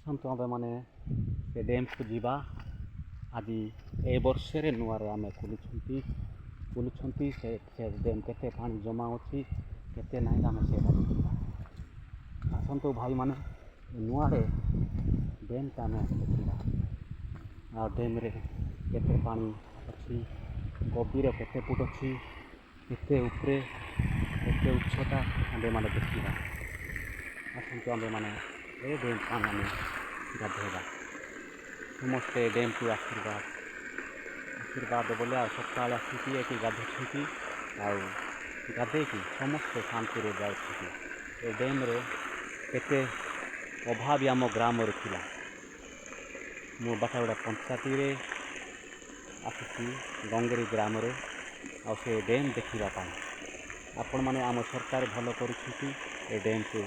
ଆସନ୍ତୁ ଆମେମାନେ ସେ ଡ୍ୟାମ୍କୁ ଯିବା। ଆଜି ଏ ବର୍ଷରେ ନୂଆରେ ଆମେ ଖୋଲୁଛନ୍ତି ସେ ଡ୍ୟାମ୍ କେତେ ପାଣି ଜମା ଅଛି କେତେ ନାହିଁ ଆମେ ସେଇଟା ଦେଖିବା। ଆସନ୍ତୁ ଭାଇମାନେ ନୂଆରେ ଡ୍ୟାମ୍ଟା ଆମେ ଦେଖିବା। ଆଉ ଡ୍ୟାମ୍ରେ କେତେ ପାଣି ଅଛି, ଗଭୀର କେତେ ଫୁଟ ଅଛି, କେତେ ଉପରେ କେତେ ଉଚ୍ଚତା ଆମ୍ଭେମାନେ ଦେଖିବା। ଆସନ୍ତୁ ଆମ୍ଭେମାନେ ଏ ଡ୍ୟାମ୍ ପାଣି ଆମେ ଗାଧୋଇବା। ସମସ୍ତେ ଡ୍ୟାମ୍କୁ ଆଶୀର୍ବାଦ ବୋଲେ ଆଉ ସକାଳେ ଆସିକି ଏଠି ଗାଧୋଉଛନ୍ତି ଆଉ ଗାଧେଇକି ସମସ୍ତେ ଶାନ୍ତିରେ ଯାଉଛନ୍ତି। ଏ ଡ୍ୟାମ୍ରେ କେତେ ଅଭାବୀ ଆମ ଗ୍ରାମରେ ଥିଲା। ମୁଁ ବାଟାଗୁଡ଼ା ପଞ୍ଚାୟତରେ ଆସିଛି ଗଙ୍ଗେରୀ ଗ୍ରାମରେ ଆଉ ସେ ଡ୍ୟାମ୍ ଦେଖିବା ପାଇଁ। ଆପଣମାନେ ଆମ ସରକାର ଭଲ କରୁଛନ୍ତି। ଏ ଡ୍ୟାମ୍କୁ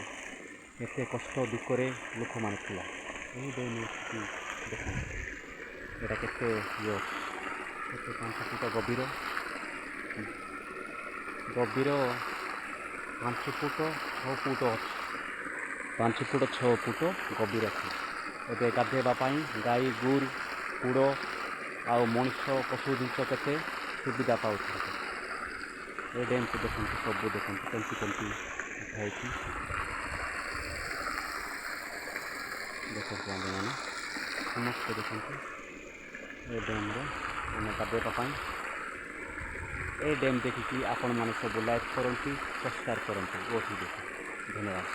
କେତେ କଷ୍ଟ ଦୁଃଖରେ ଲୋକମାନେ ଥିଲା। ଏହି ଡ୍ୟାମ୍ ଦେଖନ୍ତୁ ଏଇଟା କେତେ କେତେ 5 ଫୁଟ ଗଭୀର 5 ଫୁଟ 6 ଫୁଟ ଅଛି। 5 ଫୁଟ 6 ଫୁଟ ଗଭୀର ଅଛି। ଏବେ ଗାଧୋଇବା ପାଇଁ ଗାଈ ଗୋରୁ କୁଡ଼ ଆଉ ମଣିଷ ପଶୁ ଜିନିଷ କେତେ ସୁବିଧା ପାଉଛନ୍ତି। ଏ ଡ୍ୟାମ୍କୁ ଦେଖନ୍ତୁ, ସବୁ ଦେଖନ୍ତୁ କେମିତି ହେଇଛି। ଦେଖନ୍ତୁ ଆମେମାନେ ସମସ୍ତେ ଦେଖନ୍ତୁ ଏ ଡ୍ୟାମ୍ରେ ଆମେ ଗାଧୋଇବା ପାଇଁ। ଏ ଡ୍ୟାମ୍ ଦେଖିକି ଆପଣମାନେ ସବୁ ଲାଇକ୍ କରନ୍ତୁ, ସବସ୍କ୍ରାଇବ୍ କରନ୍ତୁ। ଓ ଟି ଭି ଧନ୍ୟବାଦ।